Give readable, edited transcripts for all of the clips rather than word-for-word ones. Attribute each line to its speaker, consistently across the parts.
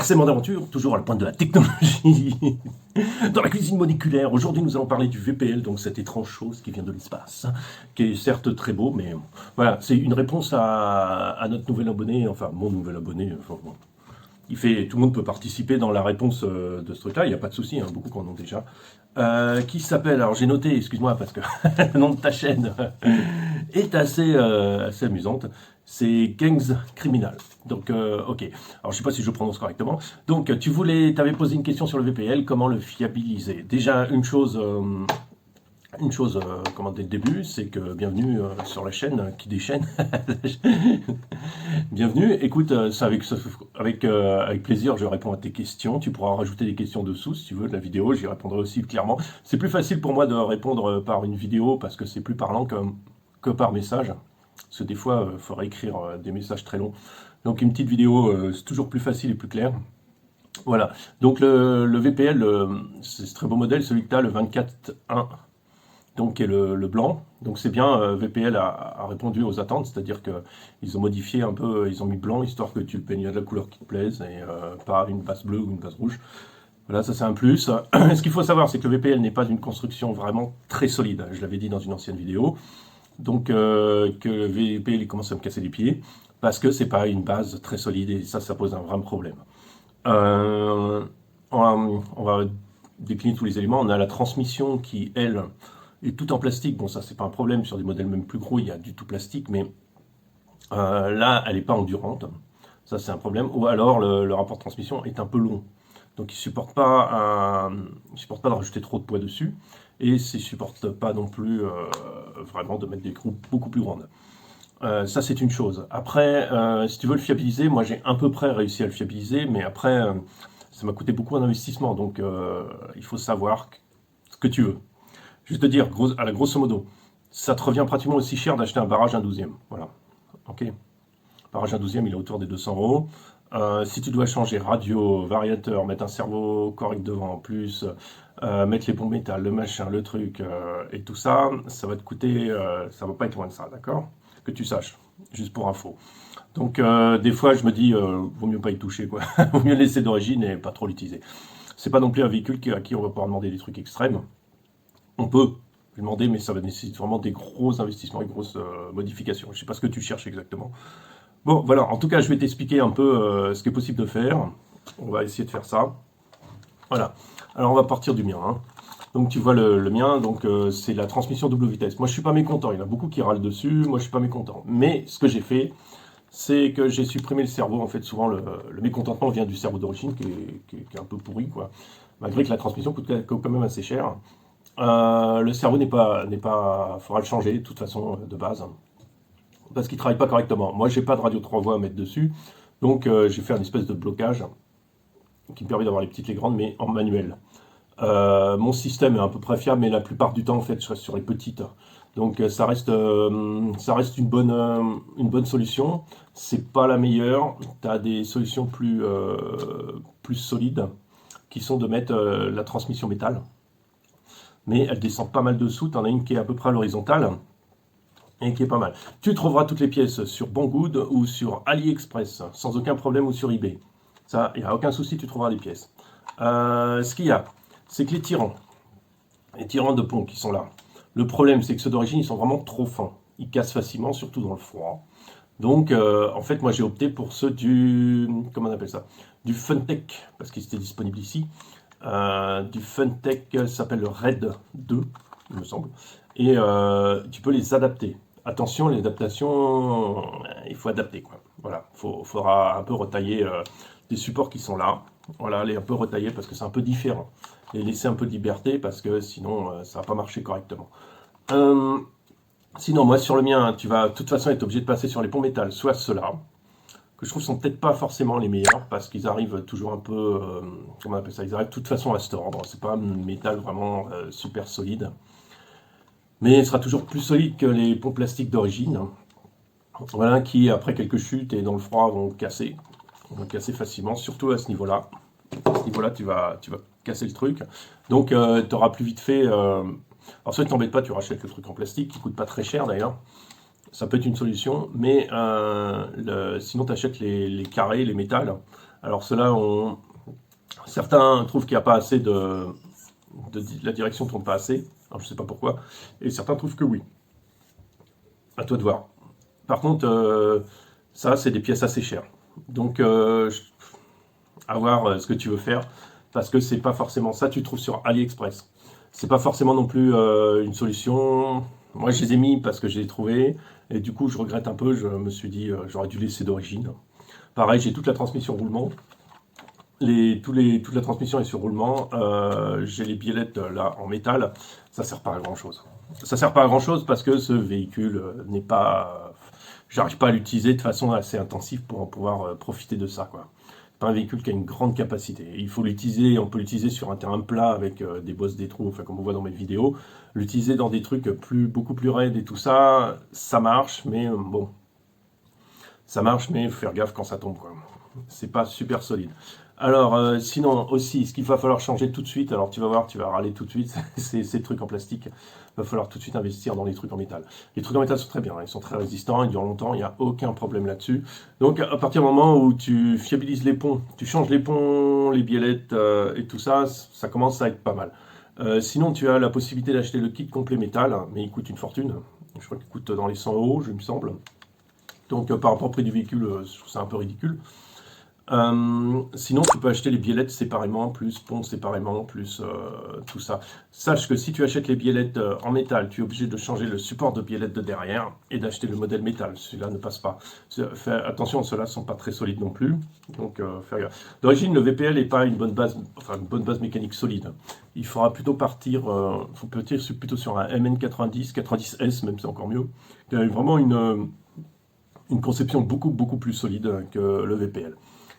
Speaker 1: RCM d'aventure, toujours à la pointe de la technologie, dans la cuisine moléculaire. Aujourd'hui, nous allons parler du VPL, donc cette étrange chose qui vient de l'espace, qui est certes très beau, mais voilà, c'est une réponse à notre nouvel abonné, enfin mon nouvel abonné. Enfin, bon. Tout le monde peut participer dans la réponse de ce truc-là, il n'y a pas de souci, hein, beaucoup en ont déjà. Qui s'appelle, alors j'ai noté, excuse-moi, parce que le nom de ta chaîne est assez amusante, c'est Gangs Criminal. Donc, ok. Alors, je sais pas si je prononce correctement. Donc, tu avais posé une question sur le VPL, comment le fiabiliser. Déjà, comment dès le début, c'est que bienvenue sur la chaîne qui déchaîne. Bienvenue. Écoute, avec plaisir, je réponds à tes questions. Tu pourras rajouter des questions dessous si tu veux de la vidéo. J'y répondrai aussi clairement. C'est plus facile pour moi de répondre par une vidéo parce que c'est plus parlant que par message. Parce que des fois, il faudrait écrire des messages très longs. Donc une petite vidéo, c'est toujours plus facile et plus clair. Voilà. Donc le VPL, c'est ce très beau modèle, celui que tu as, le 24.1, donc qui est le blanc. Donc c'est bien, VPL a répondu aux attentes, c'est-à-dire qu'ils ont modifié un peu, ils ont mis blanc, histoire que tu peignes de la couleur qui te plaise, et pas une base bleue ou une base rouge. Voilà, ça c'est un plus. Ce qu'il faut savoir, c'est que le VPL n'est pas une construction vraiment très solide. Je l'avais dit dans une ancienne vidéo. Donc que le VPL commence à me casser les pieds, parce que c'est pas une base très solide, et ça pose un vrai problème. Euh, on va décliner tous les éléments. On a la transmission qui, elle, est tout en plastique. Bon, ça, c'est pas un problème. Sur des modèles même plus gros, il y a du tout plastique, mais là, elle n'est pas endurante. Ça, c'est un problème. Ou alors, le rapport de transmission est un peu long. Donc, il ne supporte pas de rajouter trop de poids dessus. Et il ne supporte pas non plus vraiment de mettre des roues beaucoup plus grandes. Ça, c'est une chose. Après, si tu veux le fiabiliser, moi, j'ai à peu près réussi à le fiabiliser, mais après, ça m'a coûté beaucoup d'investissement. Donc, il faut savoir ce que tu veux. Juste te dire, grosso modo, ça te revient pratiquement aussi cher d'acheter un barrage 1/12e. Voilà. Ok. Barrage 1/12e, il est autour des 200 euros. Si tu dois changer radio, variateur, mettre un servo correct devant en plus, mettre les pompes métal, le machin, le truc, et tout ça, ça va te coûter, ça va pas être loin de ça, d'accord? Que tu saches, juste pour info. Donc des fois je me dis, vaut mieux pas y toucher, quoi. Vaut mieux le laisser d'origine et pas trop l'utiliser. C'est pas non plus un véhicule à qui on va pouvoir demander des trucs extrêmes. On peut lui demander, mais ça va nécessiter vraiment des gros investissements et grosses modifications. Je sais pas ce que tu cherches exactement. Bon, voilà, en tout cas, je vais t'expliquer un peu ce qui est possible de faire. On va essayer de faire ça. Voilà. Alors, on va partir du mien, hein. Donc, tu vois le mien, donc c'est la transmission double vitesse. Moi, je suis pas mécontent. Il y en a beaucoup qui râlent dessus. Moi, je suis pas mécontent. Mais ce que j'ai fait, c'est que j'ai supprimé le cerveau. En fait, souvent, le mécontentement vient du cerveau d'origine, qui est un peu pourri, quoi. Malgré que la transmission coûte quand même assez cher. Le cerveau faudra le changer, de toute façon, de base, parce qu'il ne travaille pas correctement. Moi, j'ai pas de radio 3 voies à mettre dessus, donc j'ai fait un espèce de blocage qui me permet d'avoir les petites et les grandes, mais en manuel. Mon système est à peu près fiable, mais la plupart du temps, en fait, je reste sur les petites. Donc ça reste une bonne solution. C'est pas la meilleure. Tu as des solutions plus solides, qui sont de mettre la transmission métal. Mais elle descend pas mal dessous. Tu en as une qui est à peu près à l'horizontale, et qui est pas mal. Tu trouveras toutes les pièces sur Banggood ou sur AliExpress, sans aucun problème, ou sur eBay. Ça, il n'y a aucun souci, tu trouveras des pièces. Ce qu'il y a, c'est que les tirants de pont qui sont là, le problème, c'est que ceux d'origine, ils sont vraiment trop fins. Ils cassent facilement, surtout dans le froid. Donc, en fait, moi, j'ai opté pour ceux comment on appelle ça? Du Funtech, parce qu'ils étaient disponibles ici. Du Funtech, ça s'appelle le Red 2, il me semble. Et tu peux les adapter. Attention, les adaptations, il faut adapter, quoi. Voilà, faudra un peu retailler des supports qui sont là. Voilà, les un peu retailler parce que c'est un peu différent. Et laisser un peu de liberté parce que sinon, ça va pas marcher correctement. Sinon, moi, sur le mien, tu vas de toute façon être obligé de passer sur les ponts métal, soit ceux-là, que je trouve sont peut-être pas forcément les meilleurs parce qu'ils arrivent toujours un peu, comment on appelle ça, ils arrivent de toute façon à se tordre. C'est pas un métal vraiment super solide. Mais il sera toujours plus solide que les ponts plastiques d'origine, voilà, qui après quelques chutes et dans le froid vont casser facilement, surtout à ce niveau-là. À ce niveau-là, tu vas casser le truc. Donc, tu auras plus vite fait. Alors, ça ne t'embête pas, tu rachètes le truc en plastique qui coûte pas très cher d'ailleurs. Ça peut être une solution, mais sinon, tu achètes les carrés, les métals. Alors ceux-là, certains trouvent qu'il n'y a pas assez la direction tourne pas assez, alors je ne sais pas pourquoi, et certains trouvent que oui. À toi de voir. Par contre, ça, c'est des pièces assez chères. Donc, à voir ce que tu veux faire, parce que c'est pas forcément ça, tu trouves sur AliExpress. C'est pas forcément non plus une solution. Moi, je les ai mis parce que je les ai trouvés, et du coup, je regrette un peu. Je me suis dit, j'aurais dû laisser d'origine. Pareil, j'ai toute la transmission roulement. Toute la transmission est sur roulement. J'ai les biellettes là en métal. Ça sert pas à grand chose. Ça sert pas à grand chose parce que ce véhicule n'est pas. J'arrive pas à l'utiliser de façon assez intensive pour en pouvoir profiter de ça, quoi. C'est pas un véhicule qui a une grande capacité. Il faut l'utiliser, on peut l'utiliser sur un terrain plat avec des bosses, des trous, enfin comme on voit dans mes vidéos. L'utiliser dans des trucs beaucoup plus raides et tout ça, ça marche, mais bon, ça marche, mais il faut faire gaffe quand ça tombe, quoi. C'est pas super solide. Alors, sinon, aussi, ce qu'il va falloir changer tout de suite, alors tu vas voir, tu vas râler tout de suite, c'est ces trucs en plastique. Il va falloir tout de suite investir dans les trucs en métal. Les trucs en métal sont très bien, hein, ils sont très résistants, ils durent longtemps, il n'y a aucun problème là-dessus. Donc, à partir du moment où tu fiabilises les ponts, tu changes les ponts, les biellettes et tout ça, ça commence à être pas mal. Sinon, tu as la possibilité d'acheter le kit complet métal, mais il coûte une fortune. Je crois qu'il coûte dans les 100 euros, je me semble. Donc par rapport au prix du véhicule, je trouve ça un peu ridicule. Sinon, tu peux acheter les biellettes séparément, plus pont séparément, plus tout ça. Sache que si tu achètes les biellettes en métal, tu es obligé de changer le support de biellette de derrière et d'acheter le modèle métal. Celui-là ne passe pas. Attention, ceux-là ne sont pas très solides non plus. Donc, faire gaffe. D'origine, le VPL n'est pas une bonne base, enfin une bonne base mécanique solide. Il faudra plutôt partir, faut partir plutôt sur un MN90, 90S, même c'est encore mieux. Il y a vraiment une conception beaucoup plus solide que le VPL.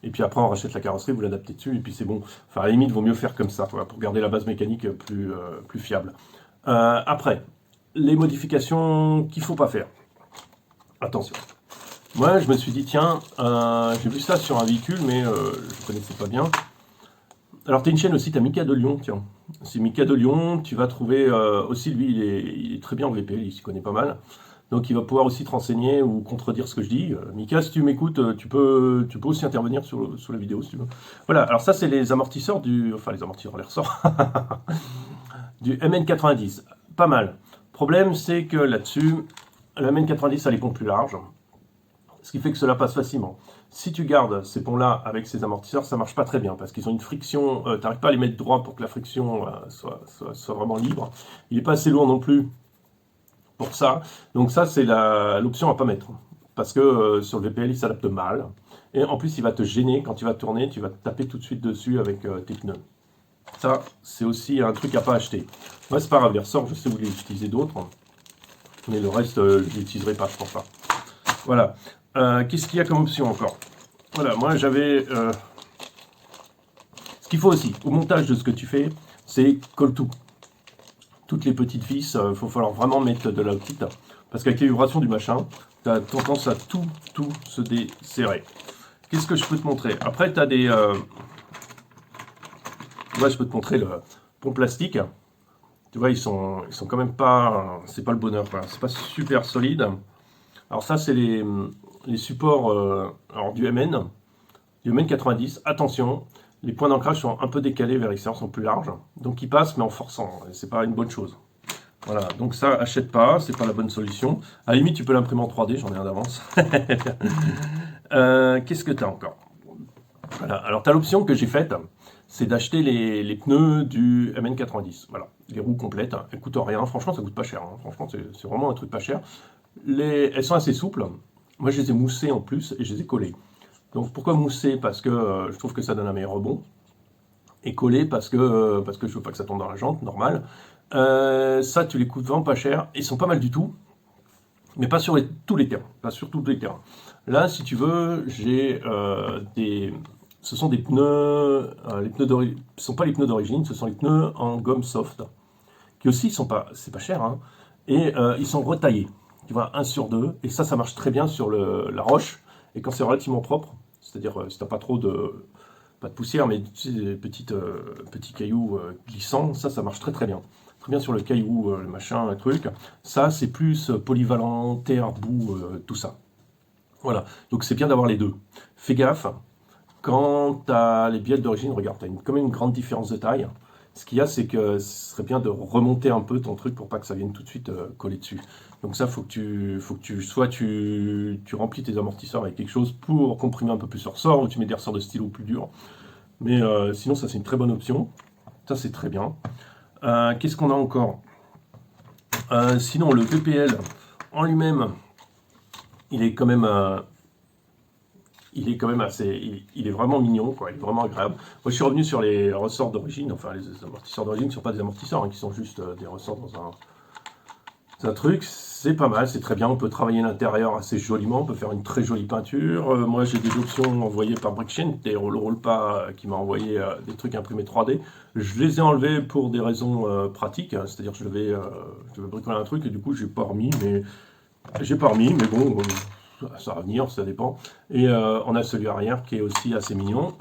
Speaker 1: Et puis après, on rachète la carrosserie, vous l'adaptez dessus, et puis c'est bon. Enfin, à la limite, il vaut mieux faire comme ça, quoi, pour garder la base mécanique plus fiable. Après, les modifications qu'il ne faut pas faire. Attention. Moi, je me suis dit, tiens, j'ai vu ça sur un véhicule, mais je ne connaissais pas bien. Alors, tu as une chaîne aussi, tu as Mika de Lyon, tiens. C'est Mika de Lyon, tu vas trouver aussi, lui, il est très bien en VPL, il s'y connaît pas mal. Donc il va pouvoir aussi te renseigner ou contredire ce que je dis. Mika, si tu m'écoutes, tu peux aussi intervenir sur la vidéo si tu veux. Voilà, alors ça c'est les amortisseurs enfin les amortisseurs, les ressorts du MN90. Pas mal. Problème c'est que là-dessus, le MN90 a les ponts plus larges, ce qui fait que cela passe facilement. Si tu gardes ces ponts-là avec ces amortisseurs, ça marche pas très bien parce qu'ils ont une friction, tu n'arrives pas à les mettre droit pour que la friction soit vraiment libre. Il n'est pas assez lourd non plus pour ça. Donc ça, c'est l'option à pas mettre. Parce que sur le VPL, il s'adapte mal. Et en plus, il va te gêner. Quand tu vas tourner, tu vas te taper tout de suite dessus avec tes pneus. Ça, c'est aussi un truc à pas acheter. Ouais, c'est pas grave, les ressorts, je sais où les utiliser d'autres. Mais le reste, je ne l'utiliserai pas, je pense pas. Voilà. Qu'est-ce qu'il y a comme option encore? Voilà, moi j'avais... Ce qu'il faut aussi, au montage de ce que tu fais, c'est colle tout. Toutes les petites vis, il va falloir vraiment mettre de la petite. Parce qu'avec les vibrations du machin, tu as tendance à tout se desserrer. Qu'est-ce que je peux te montrer? Après, tu as des... Tu vois, je peux te montrer le pont plastique. Tu vois, ils sont quand même pas... C'est pas le bonheur, quoi. C'est pas super solide. Alors ça, c'est les supports alors du MN 90. Attention, les points d'ancrage sont un peu décalés vers l'extérieur, sont plus larges. Donc ils passent, mais en forçant. C'est pas une bonne chose. Voilà, donc ça, achète pas, c'est pas la bonne solution. À la limite, tu peux l'imprimer en 3D, j'en ai un d'avance. Qu'est-ce que tu as encore? Voilà, alors tu as l'option que j'ai faite, c'est d'acheter les pneus du MN90. Voilà, les roues complètes, elles coûtent rien, franchement ça coûte pas cher, hein. Franchement c'est vraiment un truc pas cher. Elles sont assez souples, moi je les ai moussées en plus et je les ai collées. Donc pourquoi mousser? Parce que je trouve que ça donne un meilleur rebond. Et collées parce que je veux pas que ça tombe dans la jante, normal. Ça tu les coûtes vraiment pas cher, ils sont pas mal du tout. Mais pas sur tous les terrains, pas sur tous les terrains. Là, si tu veux, j'ai ce sont des pneus, ce sont pas les pneus d'origine, ce sont les pneus en gomme soft, qui aussi c'est pas cher, hein, et ils sont retaillés. Tu vois, 1 sur 2, et ça marche très bien sur la roche, et quand c'est relativement propre, c'est-à-dire si t'as pas trop pas de poussière, mais des petits cailloux glissants, ça marche très bien. Très bien sur le caillou, le machin, le truc. Ça, c'est plus polyvalent, terre, boue, tout ça. Voilà, donc c'est bien d'avoir les deux. Fais gaffe, quand tu as les billets d'origine, regarde, tu as quand même une grande différence de taille. Ce qu'il y a, c'est que ce serait bien de remonter un peu ton truc pour pas que ça vienne tout de suite coller dessus. Donc ça, soit tu remplis tes amortisseurs avec quelque chose pour comprimer un peu plus le ressort, ou tu mets des ressorts de stylo plus durs. Mais sinon, ça c'est une très bonne option. Ça c'est très bien. Qu'est-ce qu'on a encore? Sinon, le VPL en lui-même, il est quand même il est vraiment mignon, quoi. Il est vraiment agréable. Moi, je suis revenu sur les ressorts d'origine, enfin les amortisseurs d'origine ne sont pas des amortisseurs, hein, qui sont juste des ressorts dans un truc. C'est pas mal, c'est très bien. On peut travailler l'intérieur assez joliment, on peut faire une très jolie peinture. Moi, j'ai des options envoyées par Brickchain, des roll pas qui m'a envoyé des trucs imprimés 3D. Je les ai enlevés pour des raisons pratiques, hein, c'est-à-dire que je devais bricoler un truc et du coup, j'ai pas remis, mais bon. Ça va venir, ça dépend. Et on a celui arrière qui est aussi assez mignon.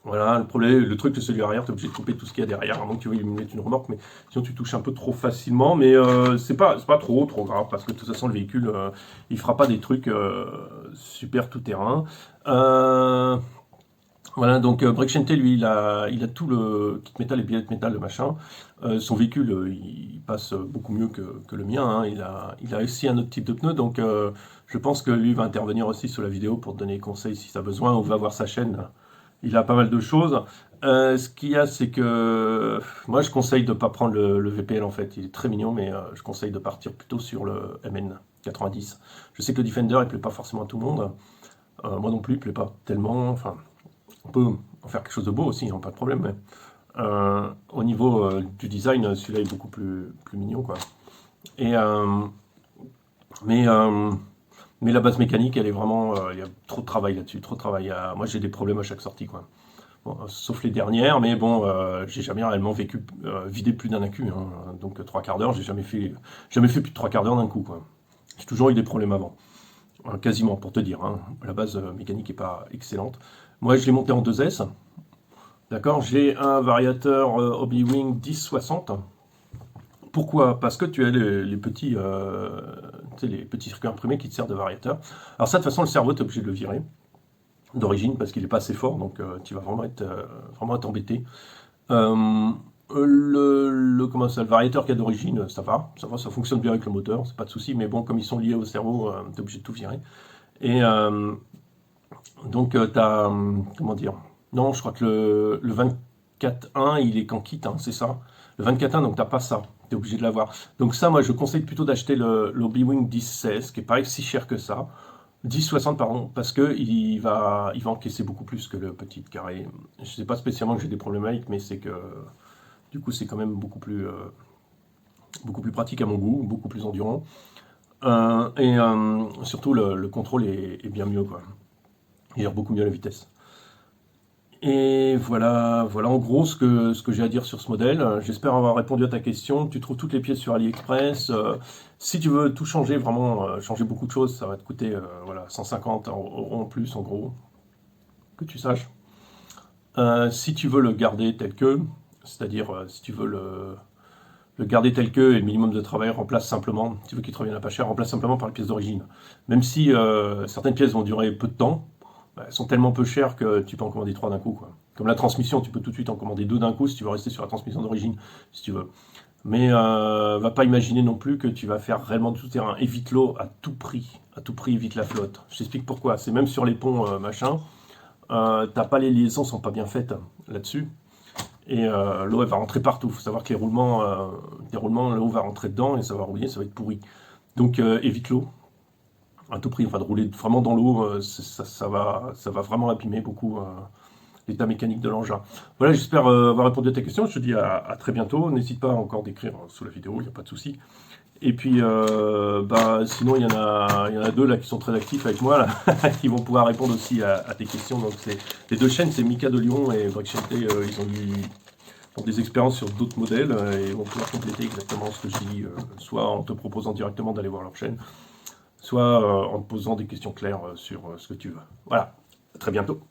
Speaker 1: Voilà, le truc de celui arrière, tu es obligé de couper tout ce qu'il y a derrière, à moins que tu veuilles lui mettre une remorque, mais sinon tu touches un peu trop facilement, mais c'est pas trop grave, parce que de toute façon le véhicule, il fera pas des trucs super tout-terrain. Voilà, donc Brickchain, lui, il a tout le kit métal, les billets de métal, le machin. Son véhicule, il passe beaucoup mieux que le mien, hein. Il a aussi un autre type de pneu, donc je pense que lui va intervenir aussi sur la vidéo pour te donner des conseils si tu as besoin, ou va voir sa chaîne. Il a pas mal de choses. Ce qu'il y a, c'est que moi, je conseille de ne pas prendre le VPL, en fait. Il est très mignon, mais je conseille de partir plutôt sur le MN90. Je sais que le Defender, il plaît pas forcément à tout le monde. Moi non plus, il plaît pas tellement. Enfin, on peut en faire quelque chose de beau aussi, hein, pas de problème. Mais, au niveau du design, celui-là est beaucoup plus mignon, quoi. Et, mais la base mécanique, elle est vraiment, il y a trop de travail là-dessus, trop de travail. Moi, j'ai des problèmes à chaque sortie, quoi. Bon, sauf les dernières, mais bon, j'ai jamais réellement vidé plus d'un accu, hein. Donc 3/4 d'heure, j'ai jamais fait plus de 3/4 d'heure d'un coup, quoi. J'ai toujours eu des problèmes avant. Quasiment, pour te dire, hein. La base mécanique n'est pas excellente. Moi, je l'ai monté en 2S. D'accord, j'ai un variateur Hobbywing 1060. Pourquoi? Parce que tu as les petits circuits imprimés qui te servent de variateur. Alors ça, de toute façon, le cerveau, tu es obligé de le virer d'origine parce qu'il n'est pas assez fort, donc tu vas vraiment être embêté. Le variateur qu'il y a d'origine, ça va, ça fonctionne bien avec le moteur, c'est pas de souci, mais bon, comme ils sont liés au cerveau, tu es obligé de tout virer. Et donc, tu as, comment dire, non, je crois que le 24.1, il est qu'en kit, hein, c'est ça. Le 24.1, donc t'as pas ça, tu es obligé de l'avoir. Donc ça, moi, je conseille plutôt d'acheter le Hobbywing 1016, qui est pas si cher que ça. 1060, pardon, parce qu'il va encaisser beaucoup plus que le petit carré. Je sais pas spécialement que j'ai des problèmes avec, mais c'est que du coup c'est quand même beaucoup plus pratique à mon goût, beaucoup plus endurant. Et surtout le contrôle est bien mieux, quoi. Il gère beaucoup mieux la vitesse. Et voilà en gros ce que j'ai à dire sur ce modèle. J'espère avoir répondu à ta question. Tu trouves toutes les pièces sur AliExpress. Si tu veux tout changer, vraiment changer beaucoup de choses, ça va te coûter 150 € en plus en gros, que tu saches. Si tu veux le garder tel que, c'est-à-dire si tu veux le garder tel que et le minimum de travail, remplace simplement, si tu veux qu'il te revienne à pas cher, remplace simplement par les pièces d'origine. Même si certaines pièces vont durer peu de temps, elles sont tellement peu chères que tu peux en commander 3 d'un coup, quoi. Comme la transmission, tu peux tout de suite en commander 2 d'un coup si tu veux rester sur la transmission d'origine, si tu veux. Mais va pas imaginer non plus que tu vas faire réellement du tout-terrain. Évite l'eau à tout prix, évite la flotte. Je t'explique pourquoi. C'est même sur les ponts machin, les liaisons sont pas bien faites là-dessus. Et l'eau elle va rentrer partout. Il faut savoir que les roulements, l'eau va rentrer dedans et ça va rouiller, ça va être pourri. Donc évite l'eau. À tout prix, enfin de rouler vraiment dans l'eau, ça va vraiment abîmer beaucoup l'état mécanique de l'engin. Voilà, j'espère avoir répondu à ta question. Je te dis à très bientôt. N'hésite pas encore d'écrire sous la vidéo, il n'y a pas de souci. Et puis, sinon, il y en a 2 là qui sont très actifs avec moi, là, qui vont pouvoir répondre aussi à tes questions. Donc, les 2 chaînes, c'est Mika de Lyon et Brickchain. Ils ont des expériences sur d'autres modèles et vont pouvoir compléter exactement ce que je dis, soit en te proposant directement d'aller voir leur chaîne, soit en te posant des questions claires sur ce que tu veux. Voilà, à très bientôt.